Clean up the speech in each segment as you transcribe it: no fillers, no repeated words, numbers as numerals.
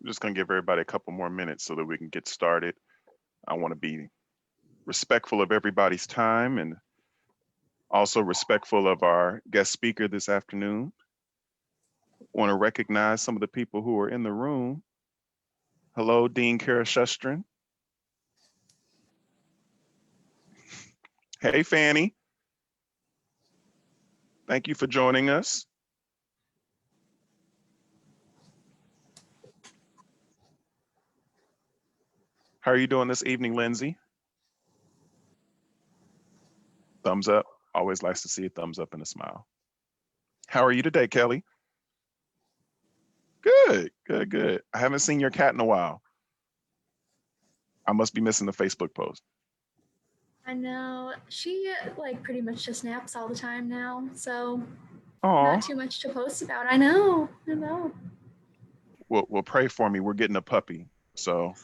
I'm just going to give everybody a couple more minutes so that we can get started. I want to be respectful of everybody's time and also respectful of our guest speaker this afternoon. Want to recognize some of the people who are in the room. Hello, Dean Kara Shustrin. Hey, Fanny. Thank you for joining us. How are you doing this evening, Lindsay? Thumbs up. Always likes to see a thumbs up and a smile. How are you today, Kelly? Good, good, good. I haven't seen your cat in a while. I must be missing the Facebook post. I know. She like pretty much just naps all the time now, so Oh, not too much to post about. I know. I know. well, pray for me. We're getting a puppy, so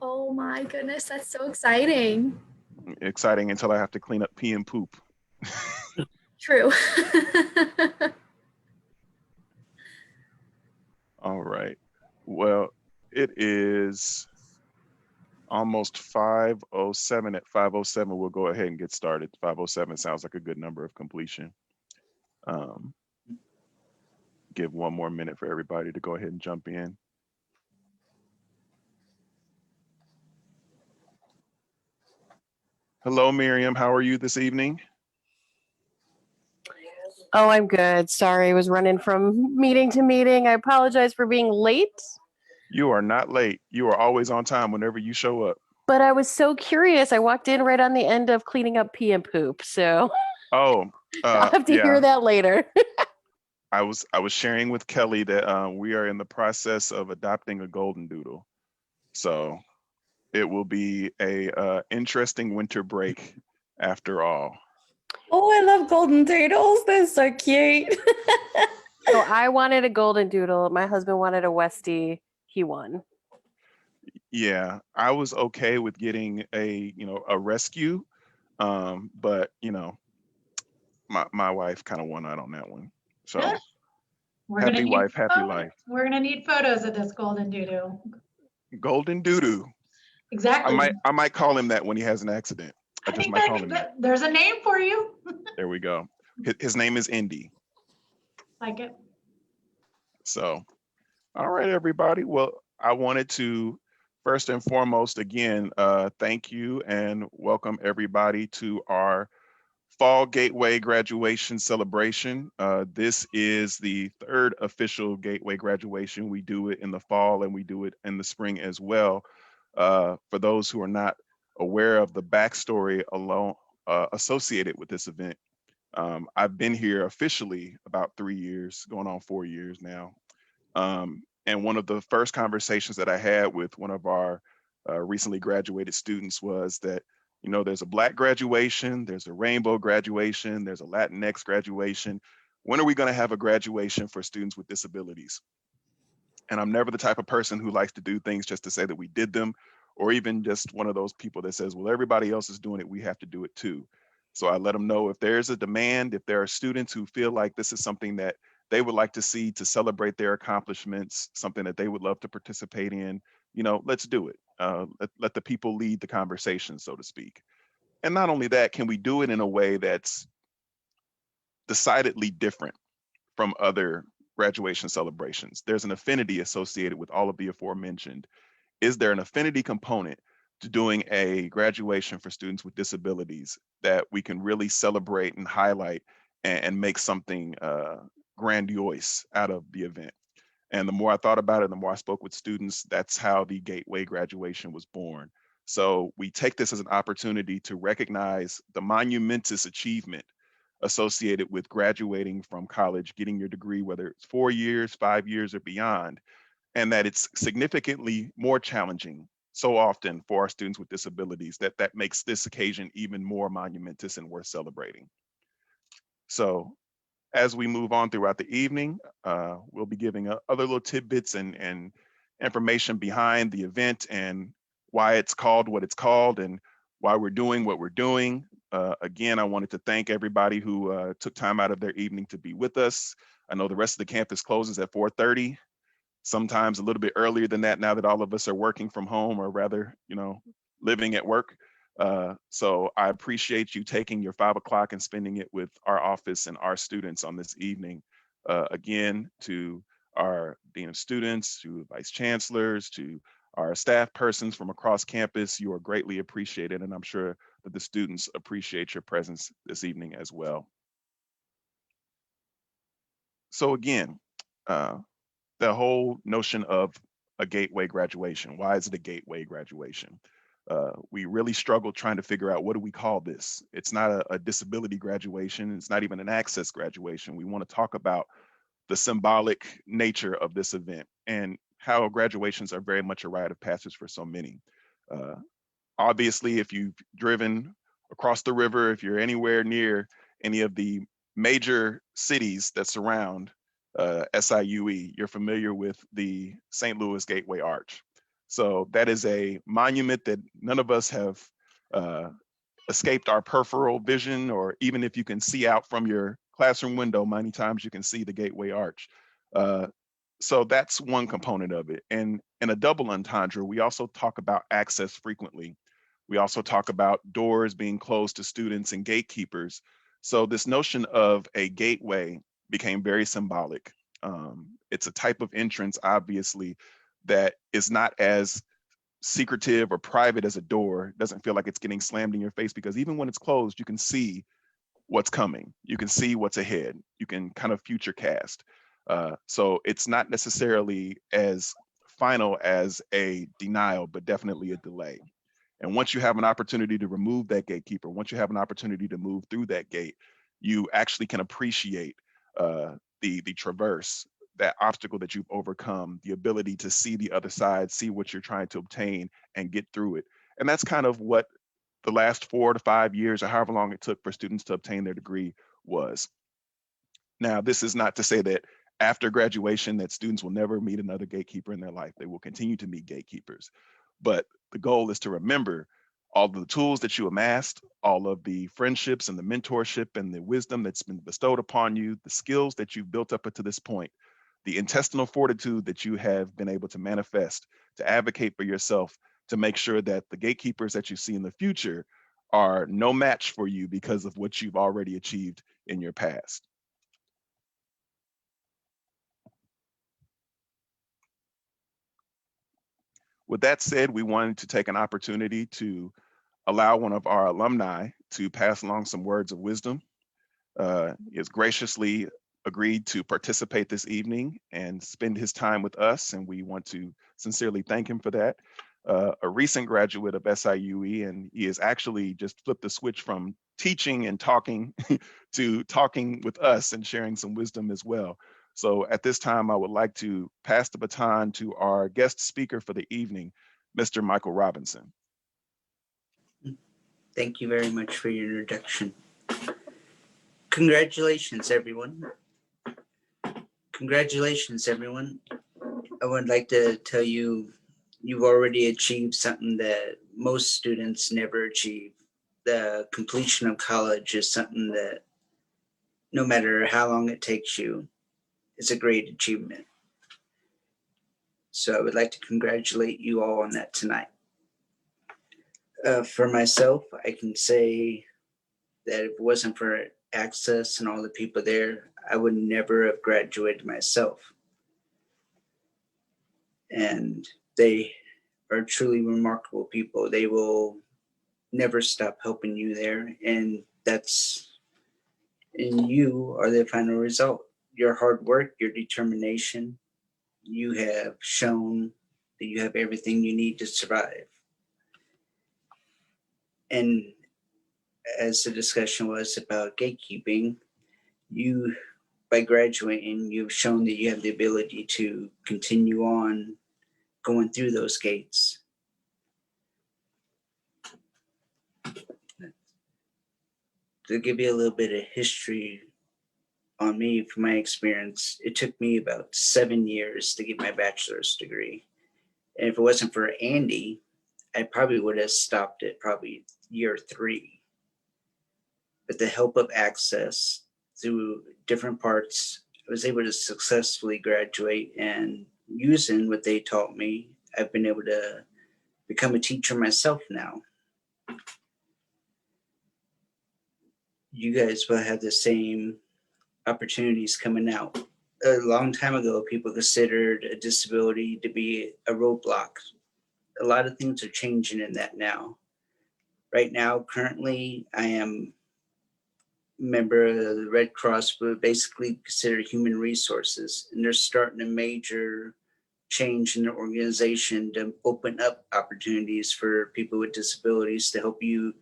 Oh my goodness, that's so exciting. exciting until I have to clean up pee and poop. True. All right. Well, it is almost 5:07. At 5:07, we'll go ahead and get started. 5:07 sounds like a good number of completion. Um, give one more minute for everybody to go ahead and jump in. Hello, Miriam. How are you this evening? Oh, I'm good. Sorry, I was running from meeting to meeting. I apologize for being late, You are not late. You are always on time whenever you show up. but I was so curious. I walked in right on the end of cleaning up pee and poop, so Oh, I'll have to yeah. hear that later. I was sharing with Kelly that we are in the process of adopting a golden doodle, so it will be a interesting winter break after all. Oh, I love golden doodles. They're so cute. So I wanted a golden doodle. My husband wanted a Westie. He won. Yeah, I was okay with getting a rescue, but my wife kind of won out on that one. So We're gonna happy need wife, happy life. we're gonna need photos of this golden doodoo. Golden doodoo. Exactly. I might call him that when he has an accident. I just think might call him that. there's a name for you. There we go. His name is Indy. Like it. So, all right, everybody. Well, I wanted to first and foremost, again, thank you and welcome everybody to our Fall Gateway graduation celebration. This is the third official Gateway graduation. We do it in the fall and we do it in the spring as well. For those who are not aware of the backstory alone associated with this event, I've been here officially about 3 years, going on 4 years now. And one of the first conversations that I had with one of our recently graduated students was that, there's a Black graduation, there's a rainbow graduation, there's a Latinx graduation. When are we going to have a graduation for students with disabilities? And I'm never the type of person who likes to do things just to say that we did them, or even just one of those people that says, well, everybody else is doing it, we have to do it too. So I let them know if there's a demand, if there are students who feel like this is something that they would like to see to celebrate their accomplishments, something that they would love to participate in, let's do it. Let the people lead the conversation, so to speak. And not only that, can we do it in a way that's decidedly different from other graduation celebrations? There's an affinity associated with all of the aforementioned. Is there an affinity component to doing a graduation for students with disabilities that we can really celebrate and highlight and make something grandiose out of the event? And the more I thought about it, the more I spoke with students, that's how the Gateway graduation was born. So we take this as an opportunity to recognize the monumentous achievement associated with graduating from college, getting your degree, whether it's 4 years, 5 years, or beyond, and that it's significantly more challenging so often for our students with disabilities that makes this occasion even more monumentous and worth celebrating. So as we move on throughout the evening, we'll be giving other little tidbits and information behind the event and why it's called what it's called and why we're doing what we're doing. Again, I wanted to thank everybody who took time out of their evening to be with us. I know the rest of the campus closes at 4:30. sometimes a little bit earlier than that now that all of us are working from home, or rather, living at work. So I appreciate you taking your 5 o'clock and spending it with our office and our students on this evening. Again, to our Dean of Students, to Vice Chancellors, to our staff persons from across campus, you are greatly appreciated, and I'm sure that the students appreciate your presence this evening as well. So again, the whole notion of a gateway graduation. Why is it a gateway graduation? We really struggled trying to figure out, what do we call this? It's not a disability graduation. It's not even an access graduation. We want to talk about the symbolic nature of this event and how graduations are very much a rite of passage for so many. Obviously, if you've driven across the river, if you're anywhere near any of the major cities that surround SIUE, you're familiar with the St. Louis Gateway Arch. So that is a monument that none of us have escaped our peripheral vision, or even if you can see out from your classroom window, many times you can see the Gateway Arch. So that's one component of it. And in a double entendre, we also talk about access frequently. We also talk about doors being closed to students and gatekeepers. So this notion of a gateway became very symbolic. It's a type of entrance, obviously, that is not as secretive or private as a door. It doesn't feel like it's getting slammed in your face, because even when it's closed, you can see what's coming. You can see what's ahead. You can kind of future cast. So it's not necessarily as final as a denial, but definitely a delay. And once you have an opportunity to remove that gatekeeper, once you have an opportunity to move through that gate, you actually can appreciate the traverse, that obstacle that you've overcome, the ability to see the other side, see what you're trying to obtain and get through it. And that's kind of what the last 4 to 5 years, or however long it took for students to obtain their degree, was. Now, this is not to say that after graduation that students will never meet another gatekeeper in their life. They will continue to meet gatekeepers. But the goal is to remember all of the tools that you amassed, all of the friendships and the mentorship and the wisdom that's been bestowed upon you, the skills that you've built up to this point, the intestinal fortitude that you have been able to manifest, to advocate for yourself, to make sure that the gatekeepers that you see in the future are no match for you because of what you've already achieved in your past. With that said, we wanted to take an opportunity to allow one of our alumni to pass along some words of wisdom. He has graciously agreed to participate this evening and spend his time with us, and we want to sincerely thank him for that. A recent graduate of SIUE, and he has actually just flipped the switch from teaching and talking to talking with us and sharing some wisdom as well. So at this time, I would like to pass the baton to our guest speaker for the evening, Mr. Michael Robinson. Thank you very much for your introduction. Congratulations, everyone. Congratulations, everyone. I would like to tell you, you've already achieved something that most students never achieve. The completion of college is something that, no matter how long it takes you, is a great achievement. So I would like to congratulate you all on that tonight. For myself, I can say that if it wasn't for Access and all the people there, I would never have graduated myself. And they are truly remarkable people. They will never stop helping you there. And you are the final result. Your hard work, your determination, you have shown that you have everything you need to survive. And as the discussion was about gatekeeping, you, by graduating, you've shown that you have the ability to continue on going through those gates. To give you a little bit of history on me, from my experience, it took me about 7 years to get my bachelor's degree. And if it wasn't for Andy, I probably would have stopped at probably year 3. With the help of Access through different parts, I was able to successfully graduate and using what they taught me, I've been able to become a teacher myself now. You guys will have the same opportunities coming out. A long time ago, people considered a disability to be a roadblock. A lot of things are changing in that now. Right now, currently, I am a member of the Red Cross, but basically considered human resources. And they're starting a major change in the organization to open up opportunities for people with disabilities to help you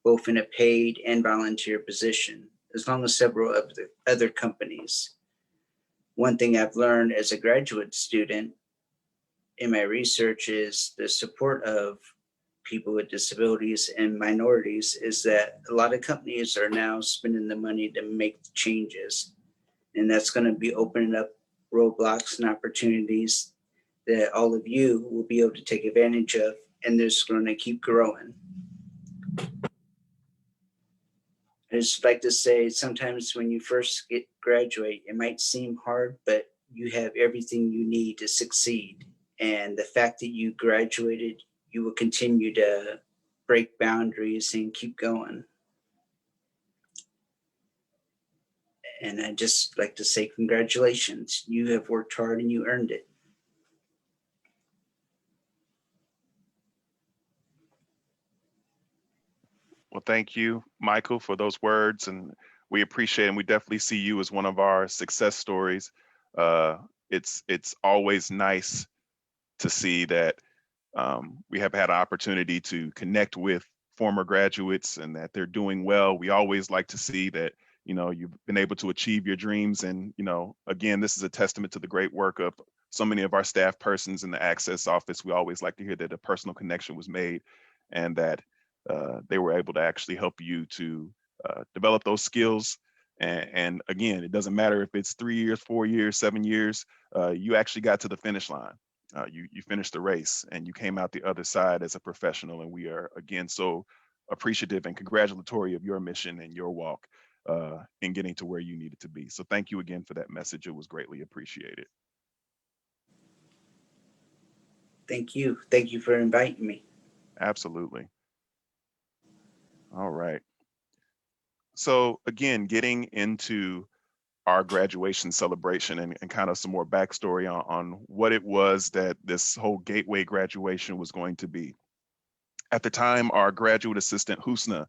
both in a paid and volunteer position, as long as several other companies. One thing I've learned as a graduate student in my research is the support of people with disabilities and minorities is that a lot of companies are now spending the money to make the changes. And that's going to be opening up roadblocks and opportunities that all of you will be able to take advantage of, and there's going to keep growing. I just like to say, sometimes when you first graduate, it might seem hard, but you have everything you need to succeed. And the fact that you graduated, you will continue to break boundaries and keep going. And I just like to say congratulations. You have worked hard and you earned it. Well, thank you, Michael, for those words, and we appreciate and we definitely see you as one of our success stories. It's always nice to see that we have had an opportunity to connect with former graduates and that they're doing well. We always like to see that, you know, you've been able to achieve your dreams. And, you know, again, this is a testament to the great work of so many of our staff persons in the Access office. We always like to hear that a personal connection was made and that they were able to actually help you to develop those skills. And again, it doesn't matter if it's 3 years, 4 years, 7 years, you actually got to the finish line. You finished the race and you came out the other side as a professional. And we are, again, so appreciative and congratulatory of your mission and your walk in getting to where you needed to be. So thank you again for that message. It was greatly appreciated. Thank you. Thank you for inviting me. Absolutely. All right. So again, getting into our graduation celebration and kind of some more backstory on what it was that this whole Gateway graduation was going to be. At the time, our graduate assistant, Husna,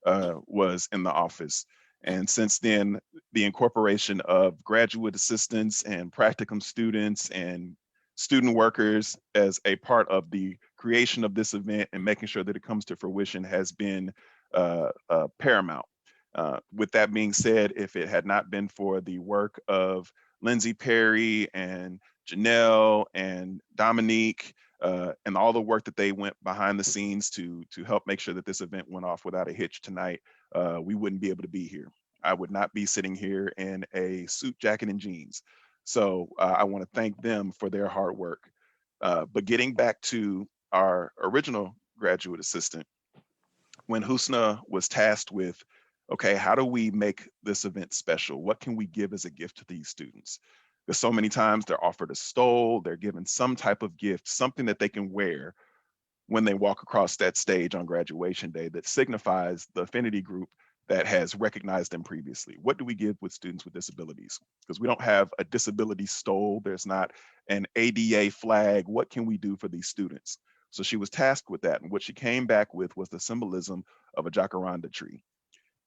was in the office. And since then, the incorporation of graduate assistants and practicum students and student workers as a part of the creation of this event and making sure that it comes to fruition has been paramount. With that being said, if it had not been for the work of Lindsay Perry and Janelle and Dominique and all the work that they went behind the scenes to help make sure that this event went off without a hitch tonight, we wouldn't be able to be here. I would not be sitting here in a suit, jacket, and jeans. So I want to thank them for their hard work. But getting back to our original graduate assistant, when Husna was tasked with, okay, how do we make this event special? What can we give as a gift to these students? Because so many times they're offered a stole, they're given some type of gift, something that they can wear when they walk across that stage on graduation day that signifies the affinity group that has recognized them previously. What do we give with students with disabilities? Because we don't have a disability stole, there's not an ADA flag. What can we do for these students? So she was tasked with that. And what she came back with was the symbolism of a jacaranda tree.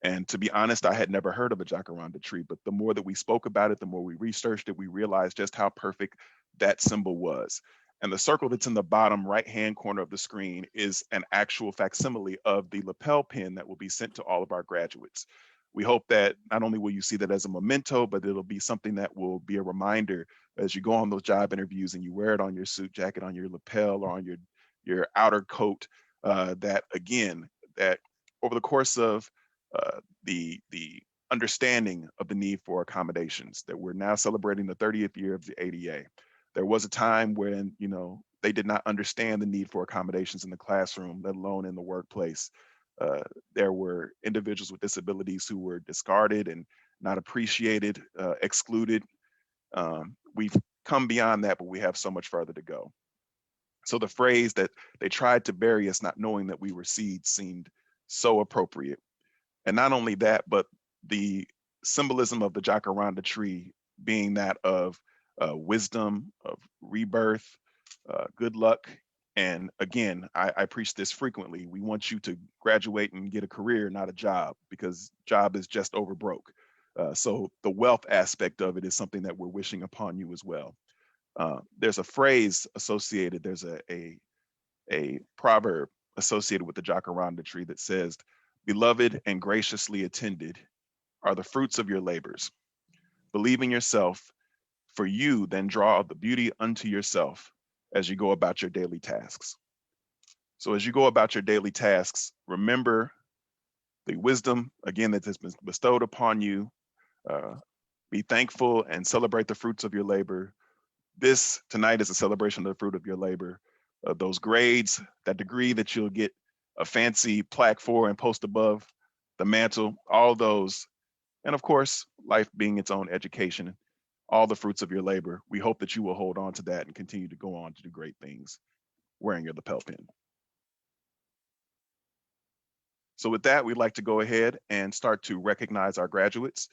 And to be honest, I had never heard of a jacaranda tree, but the more that we spoke about it, the more we researched it, we realized just how perfect that symbol was. And the circle that's in the bottom right-hand corner of the screen is an actual facsimile of the lapel pin that will be sent to all of our graduates. We hope that not only will you see that as a memento, but it'll be something that will be a reminder as you go on those job interviews and you wear it on your suit jacket, on your lapel, or on your outer coat, that again, that over the course of the understanding of the need for accommodations, that we're now celebrating the 30th year of the ADA. There was a time when, you know, they did not understand the need for accommodations in the classroom, let alone in the workplace. There were individuals with disabilities who were discarded and not appreciated, excluded. We've come beyond that, but we have so much further to go. So the phrase that they tried to bury us not knowing that we were seeds seemed so appropriate. And not only that, but the symbolism of the jacaranda tree being that of wisdom, of rebirth, good luck. And again, I preach this frequently. We want you to graduate and get a career, not a job, because job is just over broke. So the wealth aspect of it is something that we're wishing upon you as well. There's a phrase associated, there's a proverb associated with the jacaranda tree that says, beloved and graciously attended are the fruits of your labors. Believe in yourself, for you then draw the beauty unto yourself as you go about your daily tasks. So as you go about your daily tasks, remember the wisdom, again, that has been bestowed upon you. Be thankful and celebrate the fruits of your labor. This tonight is a celebration of the fruit of your labor. Those grades, that degree that you'll get a fancy plaque for and post above the mantle, all those. And of course, life being its own education, all the fruits of your labor. We hope that you will hold on to that and continue to go on to do great things wearing your lapel pin. So with that, we'd like to go ahead and start to recognize our graduates.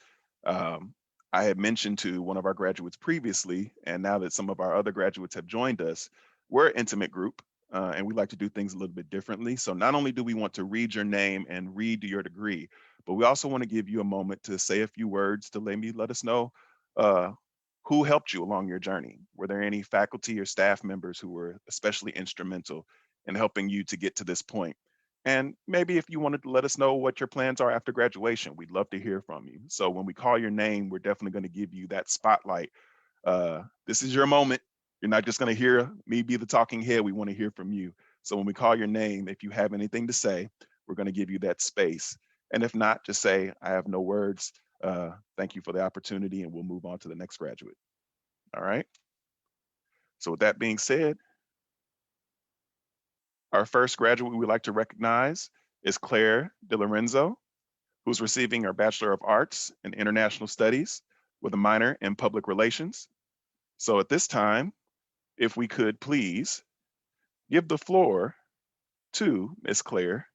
I had mentioned to one of our graduates previously, and now that some of our other graduates have joined us, we're an intimate group, and we like to do things a little bit differently. So not only do we want to read your name and read your degree, but we also want to give you a moment to say a few words to maybe let us know who helped you along your journey. Were there any faculty or staff members who were especially instrumental in helping you to get to this point? And maybe if you wanted to let us know what your plans are after graduation, we'd love to hear from you. So when we call your name, we're definitely going to give you that spotlight. This is your moment. You're not just going to hear me be the talking head. We want to hear from you. So when we call your name, if you have anything to say, we're going to give you that space. And if not, just say, I have no words. Thank you for the opportunity, and we'll move on to the next graduate. All right. So with that being said, our first graduate we would like to recognize is Claire DeLorenzo, who's receiving her Bachelor of Arts in International Studies with a minor in Public Relations. So at this time, if we could please give the floor to Miss Claire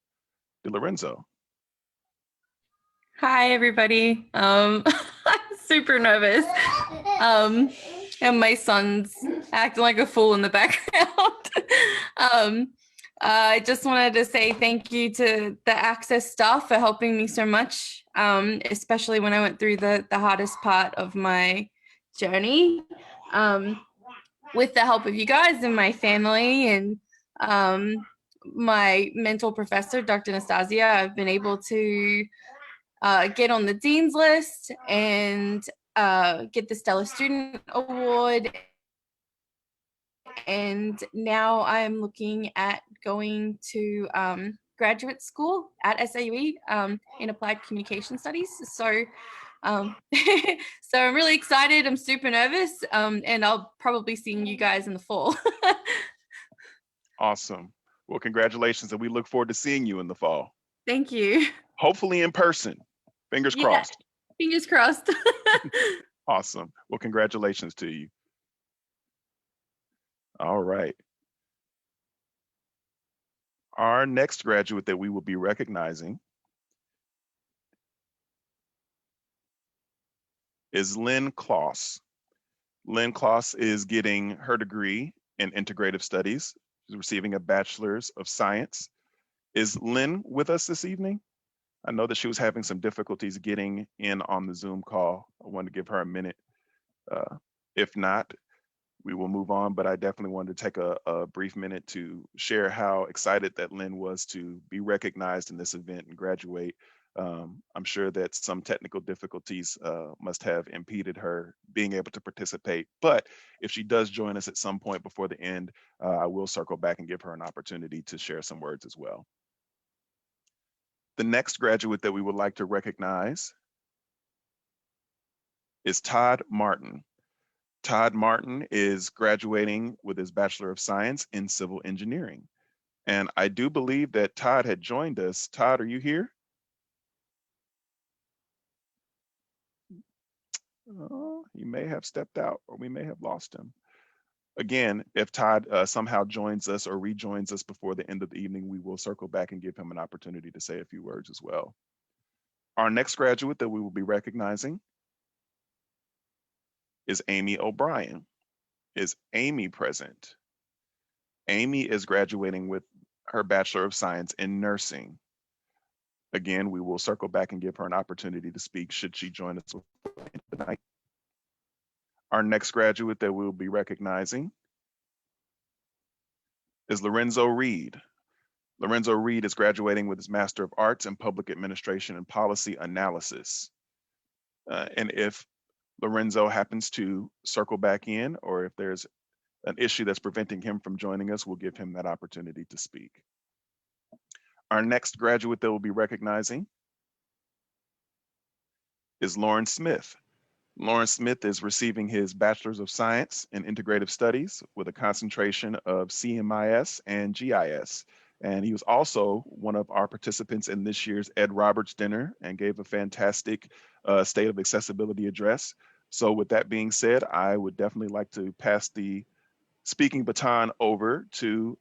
DeLorenzo. Hi, everybody. I'm super nervous. And my son's acting like a fool in the background. I just wanted to say thank you to the Access staff for helping me so much, especially when I went through the hardest part of my journey. With the help of you guys and my family and my mentor professor, Dr. Nastasia, I've been able to get on the Dean's list and get the Stellar Student Award. And now I'm looking at going to graduate school at SAUE in Applied Communication Studies. So, so I'm really excited. I'm super nervous, and I'll probably see you guys in the fall. Awesome. Well, congratulations, and we look forward to seeing you in the fall. Thank you. Hopefully in person. Fingers Yeah. crossed. Fingers crossed. Awesome. Well, congratulations to you. All right. Our next graduate that we will be recognizing is Lynn Kloss. Lynn Kloss is getting her degree in integrative studies. She's receiving a Bachelor's of Science. Is Lynn with us this evening? I know that she was having some difficulties getting in on the Zoom call. I wanted to give her a minute. If not, we will move on, but I definitely wanted to take a brief minute to share how excited that Lynn was to be recognized in this event and graduate. I'm sure that some technical difficulties must have impeded her being able to participate, but if she does join us at some point before the end, I will circle back and give her an opportunity to share some words as well. The next graduate that we would like to recognize is Todd Martin. Todd Martin is graduating with his Bachelor of Science in Civil Engineering. And I do believe that Todd had joined us. Todd, are you here? Oh, he may have stepped out, or we may have lost him. Again, if Todd somehow joins us or rejoins us before the end of the evening, we will circle back and give him an opportunity to say a few words as well. Our next graduate that we will be recognizing is Amy O'Brien. Is Amy present? Amy is graduating with her Bachelor of Science in Nursing. Again, we will circle back and give her an opportunity to speak should she join us tonight. Our next graduate that we'll be recognizing is Lorenzo Reed. Lorenzo Reed is graduating with his Master of Arts in Public Administration and Policy Analysis. And if Lorenzo happens to circle back in, or if there's an issue that's preventing him from joining us, we'll give him that opportunity to speak. Our next graduate that we'll be recognizing is Lauren Smith. Lauren Smith is receiving his Bachelor's of Science in Integrative Studies with a concentration of CMIS and GIS. And he was also one of our participants in this year's Ed Roberts dinner and gave a fantastic State of Accessibility address. So with that being said, I would definitely like to pass the speaking baton over to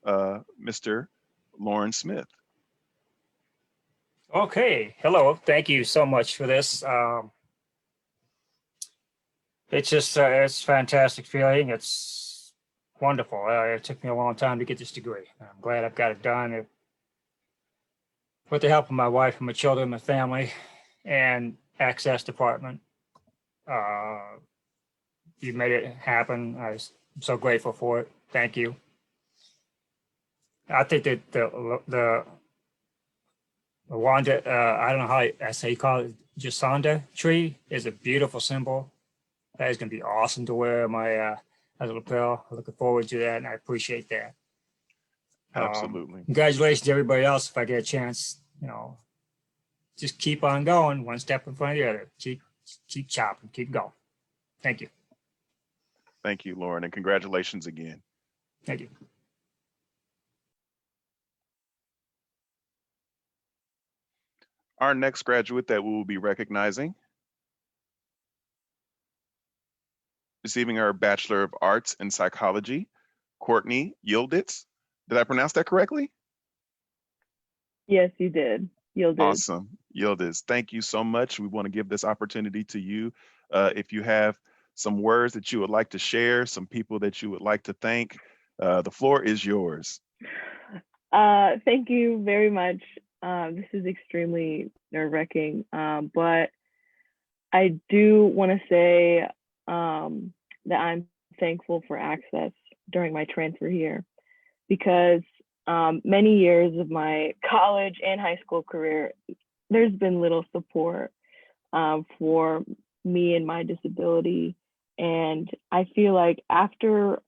Mr. Lauren Smith. Okay, hello. Thank you so much for this. It's just, it's a fantastic feeling. It's wonderful. It took me a long time to get this degree. I'm glad I've got it done. With the help of my wife and my children, my family, and Access Department. You made it happen. I'm so grateful for it. Thank you. I think that the Wanda, I don't know how I say you call it, Jasonda tree is a beautiful symbol. That is going to be awesome to wear my as a lapel. I'm looking forward to that, and I appreciate that. Absolutely. Congratulations to everybody else. If I get a chance, just keep on going, one step in front of the other. Keep chopping, keep going. Thank you. Thank you, Lauren, and congratulations again. Thank you. Our next graduate that we will be recognizing, receiving her Bachelor of Arts in Psychology, Courtney Yildiz. Did I pronounce that correctly? Yes, you did. Yildiz. Awesome. Yildiz, thank you so much. We want to give this opportunity to you. If you have some words that you would like to share, some people that you would like to thank, the floor is yours. Thank you very much. This is extremely nerve-wracking, but I do want to say that I'm thankful for Access during my transfer here, because many years of my college and high school career, there's been little support for me and my disability. And I feel like after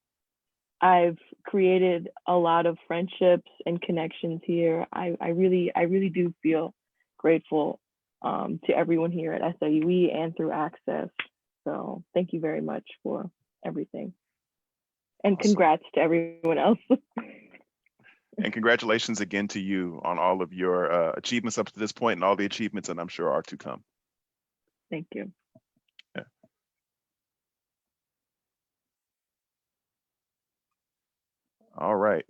I've created a lot of friendships and connections here, I really do feel grateful to everyone here at SIUE and through Access. So thank you very much for everything. And Awesome. Congrats to everyone else. And congratulations again to you on all of your achievements up to this point and all the achievements that I'm sure are to come. Thank you. Yeah. All right.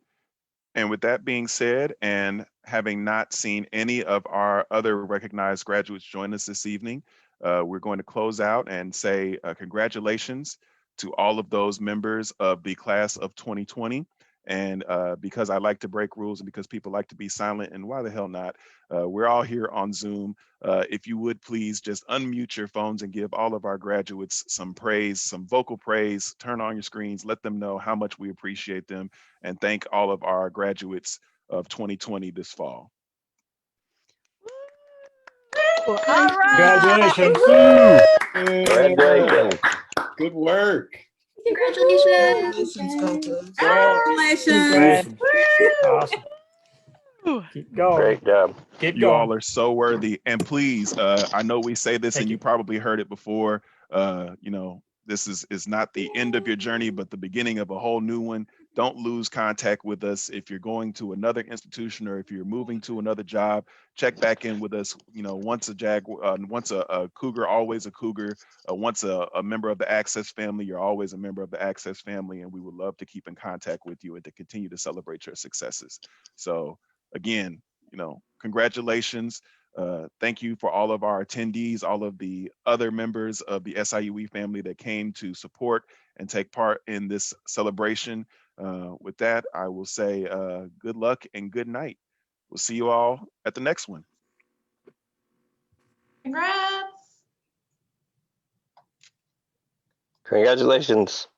And with that being said, and having not seen any of our other recognized graduates join us this evening, we're going to close out and say congratulations to all of those members of the class of 2020. And because I like to break rules and because people like to be silent, and why the hell not, we're all here on Zoom. If you would please just unmute your phones and give all of our graduates some praise, some vocal praise, turn on your screens, let them know how much we appreciate them, and thank all of our graduates of 2020 this fall. All right. Congratulations. Congratulations. Good work. Congratulations. Congratulations. Awesome. Keep going. Great job. Keep You all going. are so worthy. And please, I know we say this Thank and you. you probably heard it before, this is not the end of your journey, but the beginning of a whole new one. don't lose contact with us. If you're going to another institution or if you're moving to another job, check back in with us. You know, once a Cougar, always a Cougar. Once a member of the Access family, you're always a member of the Access family, and we would love to keep in contact with you and to continue to celebrate your successes. So again, you know, congratulations. Thank you for all of our attendees, all of the other members of the SIUE family that came to support and take part in this celebration. With that, I will say good luck and good night. We'll see you all at the next one. Congrats. Congratulations.